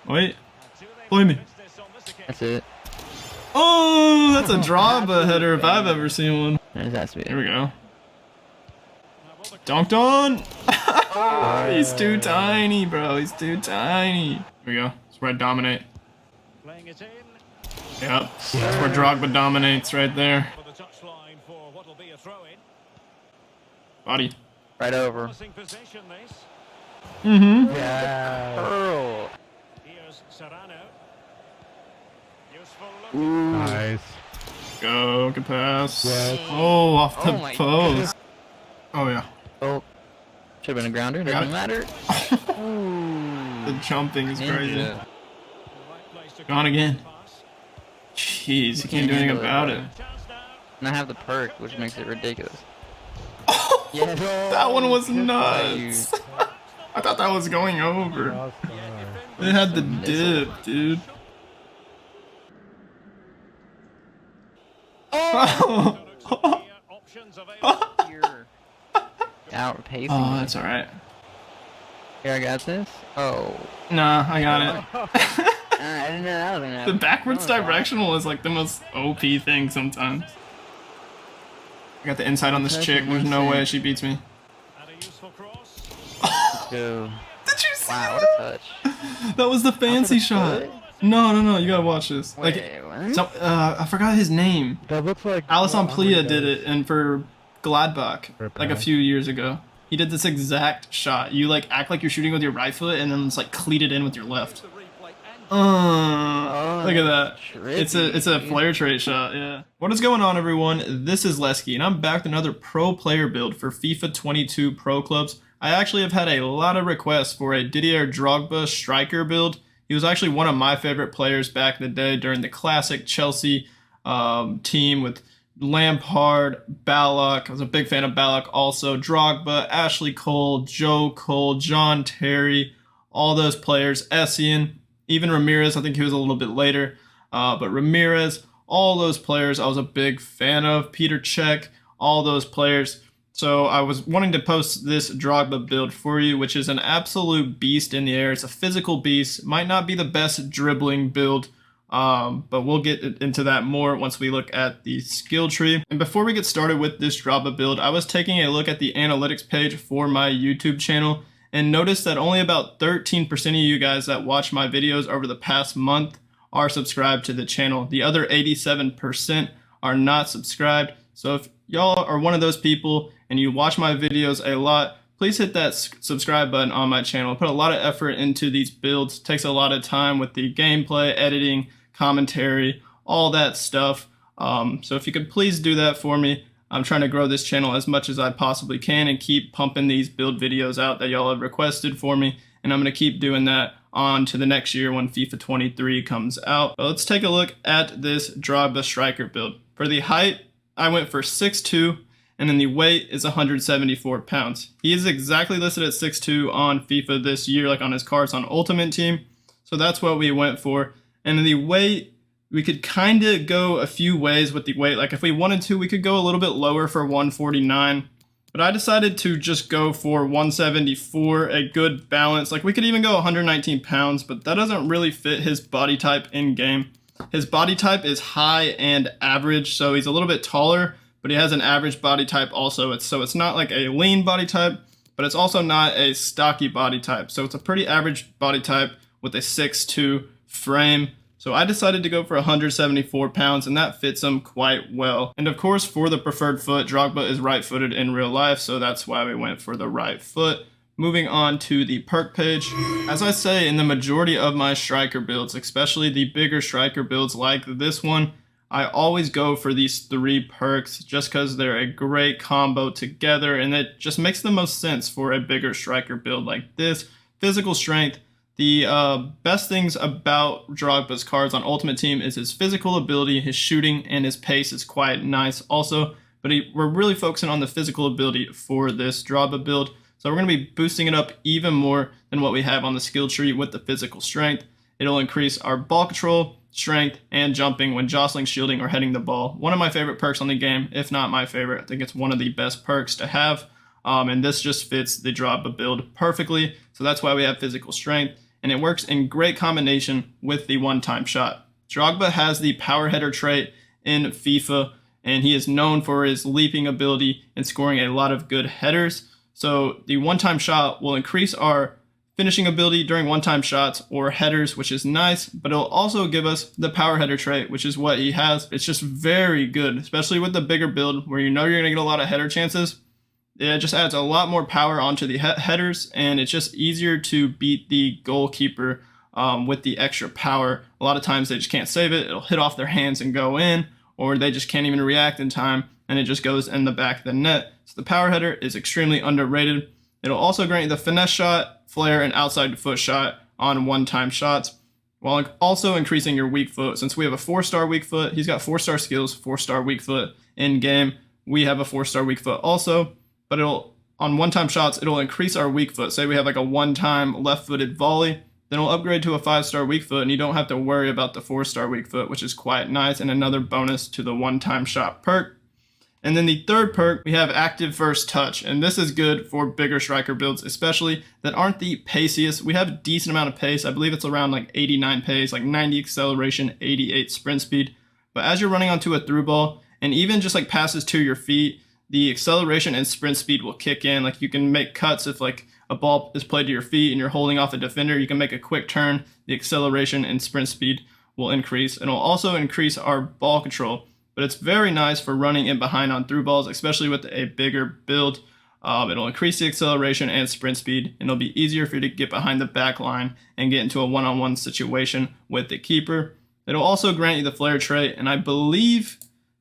Wait. Play me. That's it. Oh, that's a Drogba header if I've ever seen one. There's that speed. Here we go. Dunked on. He's too tiny, bro. He's too tiny. Here we go. That's where I dominate. Yep. That's where Drogba dominates right there. Body. Right over. Mm-hmm. Yeah. Pearl. Nice. Go. Good pass. Yes. Oh, off the Oh my post. Oh, yeah. Oh. Should have been a grounder. Doesn't matter. The jumping is crazy. Ninja. Gone again. Jeez, you can't do anything about it. And I have the perk, which makes it ridiculous. Yes. That one was nuts. I thought that was going over. It had the dip, dude. Oh, Outpacing. oh, that's alright. Here, I got this. Oh. Nah, I got it. I didn't know that was gonna The happen. backwards directional is like the most OP thing sometimes. I got the inside on this chick. There's no way she beats me. Go. Did you see Wow, that? what a touch. That was the fancy shot. No, you gotta watch this. Wait, Like, what? so, I forgot his name. That looks like Alisson Plia did it, and for Gladbach, like a few years ago, he did this exact shot. You like act like you're shooting with your right foot, and then it's like cleat it in with your left. Look at that. It's a flare trait shot, yeah. What is going on, everyone? This is Lesky, and I'm back with another pro player build for FIFA 22 Pro Clubs. I actually have had a lot of requests for a Didier Drogba striker build. He was actually one of my favorite players back in the day during the classic Chelsea team with Lampard, Ballack. I was a big fan of Ballack also. Drogba, Ashley Cole, Joe Cole, John Terry, all those players. Essien, even Ramirez. I think he was a little bit later. But Ramirez, all those players I was a big fan of. Peter Cech, all those players. So I was wanting to post this Drogba build for you, which is an absolute beast in the air. It's a physical beast. Might not be the best dribbling build, but we'll get into that more once we look at the skill tree. And before we get started with this Drogba build, I was taking a look at the analytics page for my YouTube channel and noticed that only about 13% of you guys that watch my videos over the past month are subscribed to the channel. The other 87% are not subscribed. So if y'all are one of those people and you watch my videos a lot, please hit that subscribe button on my channel. I put a lot of effort into these builds. It takes a lot of time with the gameplay, editing, commentary, all that stuff. So if you could please do that for me. I'm trying to grow this channel as much as I possibly can and keep pumping these build videos out that y'all have requested for me. And I'm going to keep doing that on to the next year when FIFA 23 comes out. But let's take a look at this Drogba striker build. For the height, I went for 6'2", and then the weight is 174 pounds. He is exactly listed at 6'2" on FIFA this year, like on his cards on Ultimate Team. So that's what we went for. And then the weight, we could kind of go a few ways with the weight. Like if we wanted to, we could go a little bit lower for 149. But I decided to just go for 174, a good balance. Like we could even go 119 pounds, but that doesn't really fit his body type in game. His body type is high and average, so he's a little bit taller, but he has an average body type also. So it's not like a lean body type, but it's also not a stocky body type. So it's a pretty average body type with a 6'2" frame. So I decided to go for 174 pounds, and that fits him quite well. And of course, for the preferred foot, Drogba is right-footed in real life, so that's why we went for the right foot. Moving on to the perk page. As I say in the majority of my striker builds, especially the bigger striker builds like this one, I always go for these 3 perks just because they're a great combo together, and it just makes the most sense for a bigger striker build like this. Physical strength. The best things about Drogba's cards on Ultimate Team is his physical ability, his shooting, and his pace is quite nice also. But we're really focusing on the physical ability for this Drogba build. So we're going to be boosting it up even more than what we have on the skill tree with the physical strength. It'll increase our ball control, strength, and jumping when jostling, shielding, or heading the ball. One of my favorite perks on the game, if not my favorite. I think it's one of the best perks to have. And this just fits the Drogba build perfectly. So that's why we have physical strength. and it works in great combination with the one-time shot. Drogba has the power header trait in FIFA, and he is known for his leaping ability and scoring a lot of good headers. So the one-time shot will increase our finishing ability during one-time shots or headers, which is nice, but it'll also give us the power header trait, which is what he has. It's just very good, especially with the bigger build where you know you're going to get a lot of header chances. It just adds a lot more power onto the headers, and it's just easier to beat the goalkeeper with the extra power. A lot of times they just can't save it. It'll hit off their hands and go in, or they just can't even react in time, and it just goes in the back of the net. So the power header is extremely underrated. It'll also grant you the finesse shot, flare, and outside foot shot on one-time shots, while also increasing your weak foot. Since we have a 4-star weak foot, he's got 4-star skills, 4-star weak foot in game. We have a 4-star weak foot also, but it'll on one-time shots, it'll increase our weak foot. Say we have like a one-time left-footed volley, then it'll upgrade to a 5-star weak foot, and you don't have to worry about the 4-star weak foot, which is quite nice, and another bonus to the one-time shot perk. And then the third perk, we have active first touch, and this is good for bigger striker builds, especially that aren't the paciest. We have a decent amount of pace. I believe it's around like 89 pace, like 90 acceleration, 88 sprint speed. But as you're running onto a through ball, and even just like passes to your feet, the acceleration and sprint speed will kick in. Like you can make cuts if like a ball is played to your feet and you're holding off a defender, you can make a quick turn. The acceleration and sprint speed will increase. And it'll also increase our ball control. But it's very nice for running in behind on through balls, especially with a bigger build. It'll increase the acceleration and sprint speed, and it'll be easier for you to get behind the back line and get into a one-on-one situation with the keeper. It'll also grant you the flare trait, and I believe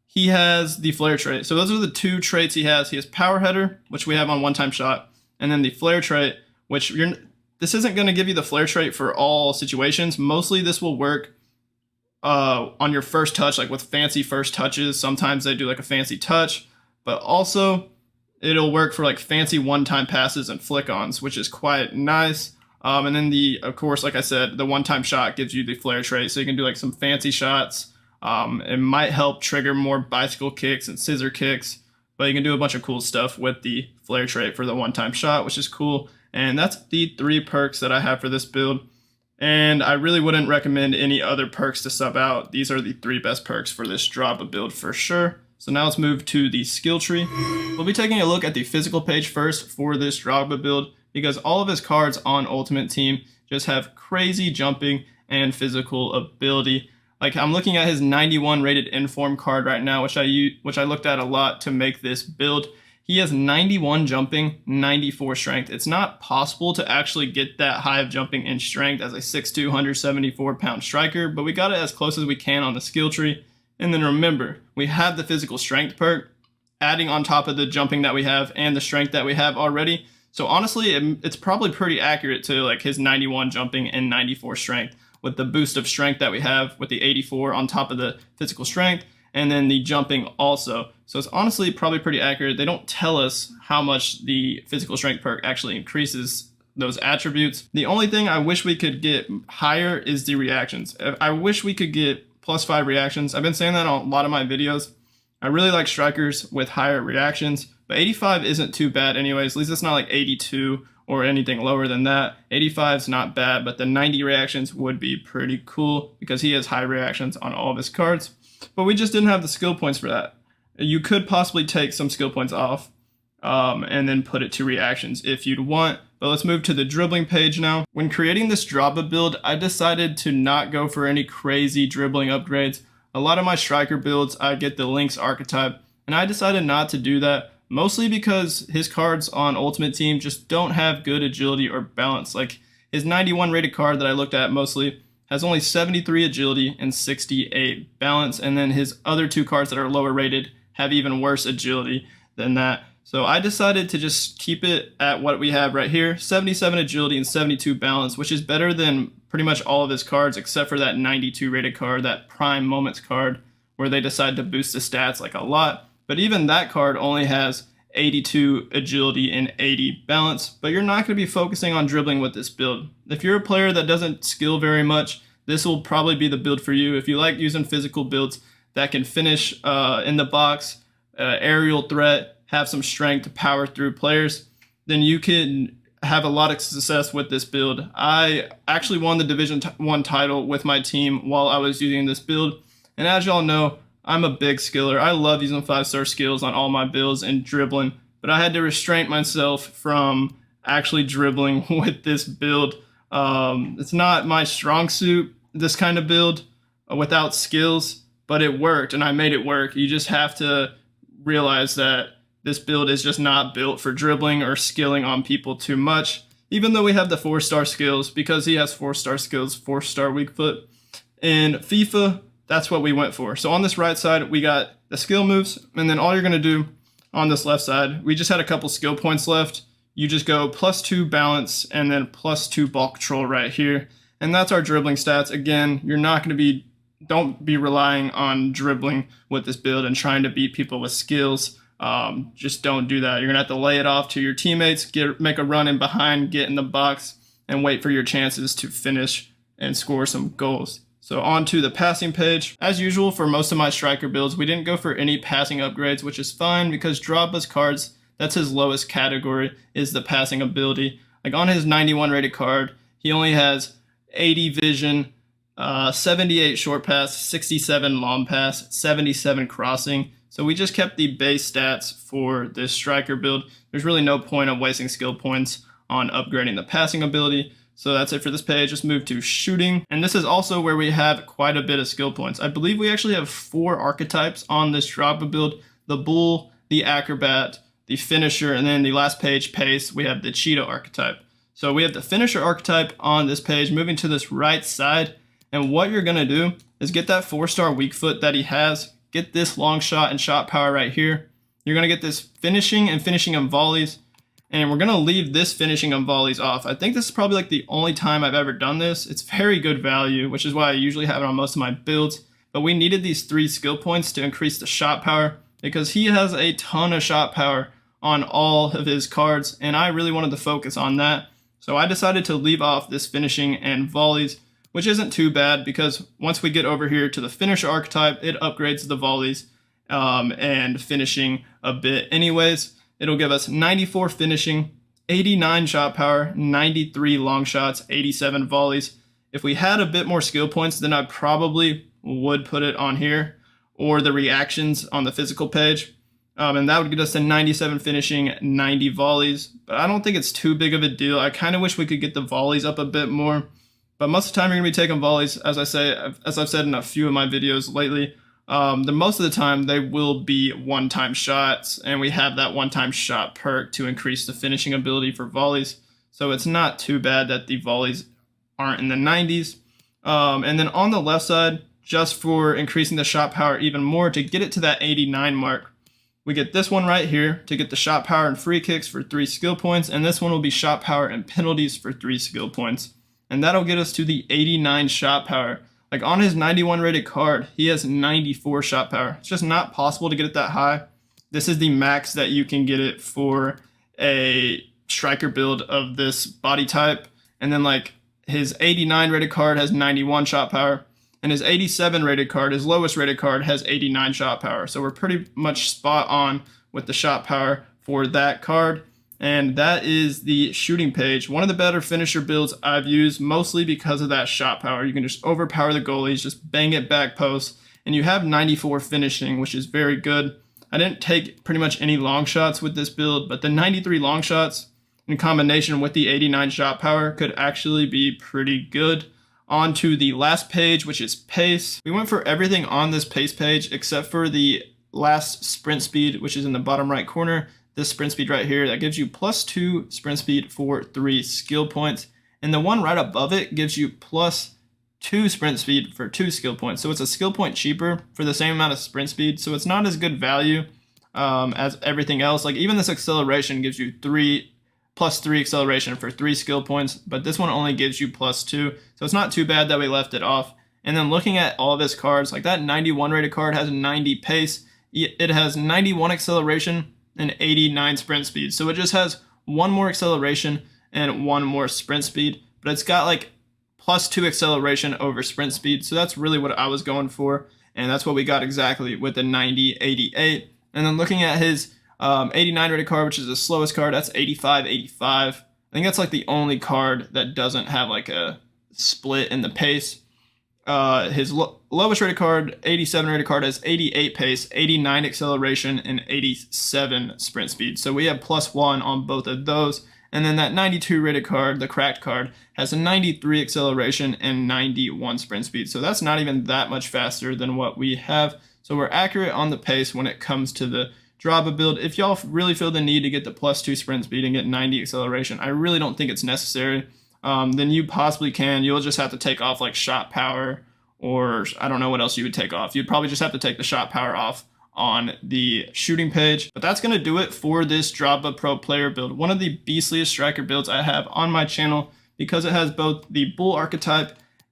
he has the flare trait. So those are the two traits he has. He has power header, which we have on one-time shot, and then the flare trait, which this isn't going to give you the flare trait for all situations. Mostly this will work on your first touch, like with fancy first touches. Sometimes they do like a fancy touch, but also it'll work for like fancy one-time passes and flick-ons, which is quite nice. And then of course, like I said, the one-time shot gives you the flare trait, so you can do like some fancy shots. It might help trigger more bicycle kicks and scissor kicks, but you can do a bunch of cool stuff with the flare trait for the one-time shot, which is cool. And that's the 3 perks that I have for this build. And I really wouldn't recommend any other perks to sub out. These are the 3 best perks for this Drogba build for sure. So now let's move to the skill tree. We'll be taking a look at the physical page first for this Drogba build, because all of his cards on Ultimate Team just have crazy jumping and physical ability. Like I'm looking at his 91 rated inform card right now, which I looked at a lot to make this build. He has 91 jumping, 94 strength. It's not possible to actually get that high of jumping and strength as a 6'2", 174-pound striker, but we got it as close as we can on the skill tree. And then remember, we have the physical strength perk, adding on top of the jumping that we have and the strength that we have already. So honestly, it's probably pretty accurate to like his 91 jumping and 94 strength with the boost of strength that we have with the 84 on top of the physical strength, and then the jumping also. So it's honestly probably pretty accurate. They don't tell us how much the physical strength perk actually increases those attributes. The only thing I wish we could get higher is the reactions. I wish we could get +5 reactions. I've been saying that on a lot of my videos. I really like strikers with higher reactions, but 85 isn't too bad anyways. At least it's not like 82 or anything lower than that. 85 is not bad, but the 90 reactions would be pretty cool because he has high reactions on all of his cards. But we just didn't have the skill points for that. You could possibly take some skill points off and then put it to reactions if you'd want. But let's move to the dribbling page now. When creating this Drogba build, I decided to not go for any crazy dribbling upgrades. A lot of my striker builds, I get the Lynx archetype, and I decided not to do that, mostly because his cards on Ultimate Team just don't have good agility or balance. Like his 91 rated card that I looked at mostly has only 73 agility and 68 balance, and then his other 2 cards that are lower rated have even worse agility than that. So I decided to just keep it at what we have right here, 77 agility and 72 balance, which is better than pretty much all of his cards except for that 92 rated card, that Prime Moments card, where they decide to boost the stats like a lot. But even that card only has 82 agility and 80 balance, but you're not going to be focusing on dribbling with this build. If you're a player that doesn't skill very much, this will probably be the build for you. If you like using physical builds that can finish in the box, aerial threat, have some strength to power through players, then you can have a lot of success with this build. I actually won the Division 1 title with my team while I was using this build. And as y'all know, I'm a big skiller. I love using 5-star skills on all my builds and dribbling, but I had to restrain myself from actually dribbling with this build. It's not my strong suit, this kind of build without skills, but it worked and I made it work. You just have to realize that this build is just not built for dribbling or skilling on people too much, even though we have the 4-star skills, because he has 4-star skills, 4-star weak foot. In FIFA, that's what we went for. So on this right side, we got the skill moves, and then all you're going to do on this left side, we just had a couple skill points left. You just go +2 balance and then +2 ball control right here. And that's our dribbling stats. Again, you're not going to be, don't be relying on dribbling with this build and trying to beat people with skills. Just don't do that. You're gonna have to lay it off to your teammates, make a run in behind, get in the box, and wait for your chances to finish and score some goals. So on to the passing page. As usual for most of my striker builds, we didn't go for any passing upgrades, which is fine because Drogba's cards, that's his lowest category, is the passing ability. Like on his 91 rated card, he only has 80 vision, 78 short pass, 67 long pass, 77 crossing. So we just kept the base stats for this striker build. There's really no point of wasting skill points on upgrading the passing ability. So that's it for this page. Just move to shooting. And this is also where we have quite a bit of skill points. I believe we actually have 4 archetypes on this Drogba build: the bull, the acrobat, the finisher, and then the last page, pace, we have the cheetah archetype. So we have the finisher archetype on this page. Moving to this right side, and what you're gonna do is get that 4-star weak foot that he has, get this long shot and shot power right here. You're gonna get this finishing and finishing on volleys, and we're gonna leave this finishing on volleys off. I think this is probably like the only time I've ever done this. It's very good value, which is why I usually have it on most of my builds, but we needed these 3 skill points to increase the shot power because he has a ton of shot power on all of his cards, and I really wanted to focus on that. So I decided to leave off this finishing and volleys, which isn't too bad because once we get over here to the finisher archetype, it upgrades the volleys and finishing a bit anyways. It'll give us 94 finishing, 89 shot power, 93 long shots, 87 volleys. If we had a bit more skill points, then I probably would put it on here, or the reactions on the physical page. And that would get us to 97 finishing, 90 volleys. But I don't think it's too big of a deal. I kind of wish we could get the volleys up a bit more. But most of the time you're going to be taking volleys, as I've said in a few of my videos lately. Most of the time they will be one-time shots, and we have that one-time shot perk to increase the finishing ability for volleys. So it's not too bad that the volleys aren't in the 90s. And then on the left side, just for increasing the shot power even more, to get it to that 89 mark, we get this one right here to get the shot power and free kicks for 3 skill points, and this one will be shot power and penalties for 3 skill points. And that'll get us to the 89 shot power. Like on his 91 rated card, he has 94 shot power. It's just not possible to get it that high. This is the max that you can get it for a striker build of this body type. And then like his 89 rated card has 91 shot power, and his 87 rated card, his lowest rated card, has 89 shot power. So we're pretty much spot on with the shot power for that card. And that is the shooting page. One of the better finisher builds I've used, mostly because of that shot power. You can just overpower the goalies, just bang it back post, and you have 94 finishing, which is very good. I didn't take pretty much any long shots with this build, but the 93 long shots in combination with the 89 shot power could actually be pretty good. On to the last page, which is pace. We went for everything on this pace page except for the last sprint speed, which is in the bottom right corner. This sprint speed right here, that gives you +2 sprint speed for 3 skill points. And the one right above it gives you +2 sprint speed for 2 skill points. So it's a skill point cheaper for the same amount of sprint speed. So it's not as good value as everything else. Like even this acceleration gives you +3 acceleration for 3 skill points, but this one only gives you +2. So it's not too bad that we left it off. And then looking at all of his cards, like that 91 rated card has 90 pace. It has 91 acceleration and 89 sprint speed. So it just has 1 more acceleration and 1 more sprint speed, but it's got like +2 acceleration over sprint speed. So that's really what I was going for. And that's what we got exactly with the 90, 88. And then looking at his 89 rated card, which is the slowest card, that's 85, 85. think that's like the only card that doesn't have like a split in the pace. His lowest rated card, 87 rated card, has 88 pace, 89 acceleration, and 87 sprint speed. So we have +1 on both of those. And then that 92 rated card, the cracked card, has a 93 acceleration and 91 sprint speed. So that's not even that much faster than what we have. So we're accurate on the pace when it comes to the Drogba build. If y'all really feel the need to get the +2 sprint speed and get 90 acceleration, I really don't think it's necessary. Then you possibly can. You'll just have to take off like shot power, or I don't know what else you would take off. You'd probably just have to take the shot power off on the shooting page. But that's going to do it for this Drogba Pro player build. One of the beastliest striker builds I have on my channel, because it has both the bull archetype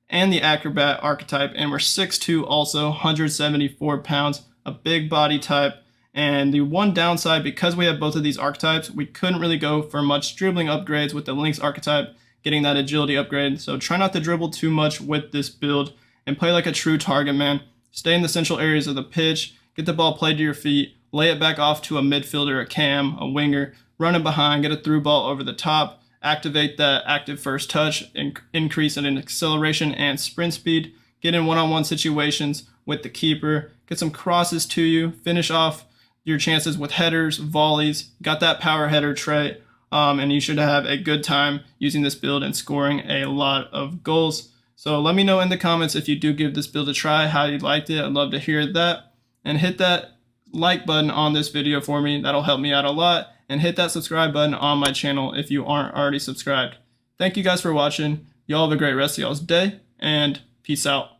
and the acrobat archetype, and we're 6'2", also 174 pounds, a big body type. And the one downside, because we have both of these archetypes, we couldn't really go for much dribbling upgrades with the Lynx archetype, getting that agility upgrade. So try not to dribble too much with this build and play like a true target man. Stay in the central areas of the pitch, get the ball played to your feet, lay it back off to a midfielder, a cam, a winger, run it behind, get a through ball over the top, activate that active first touch, increase it in acceleration and sprint speed, get in one-on-one situations with the keeper, get some crosses to you, finish off your chances with headers, volleys, got that power header trait, and you should have a good time using this build and scoring a lot of goals. So let me know in the comments if you do give this build a try, how you liked it. I'd love to hear that. And hit that like button on this video for me. That'll help me out a lot. And hit that subscribe button on my channel if you aren't already subscribed. Thank you guys for watching. Y'all have a great rest of y'all's day, and peace out.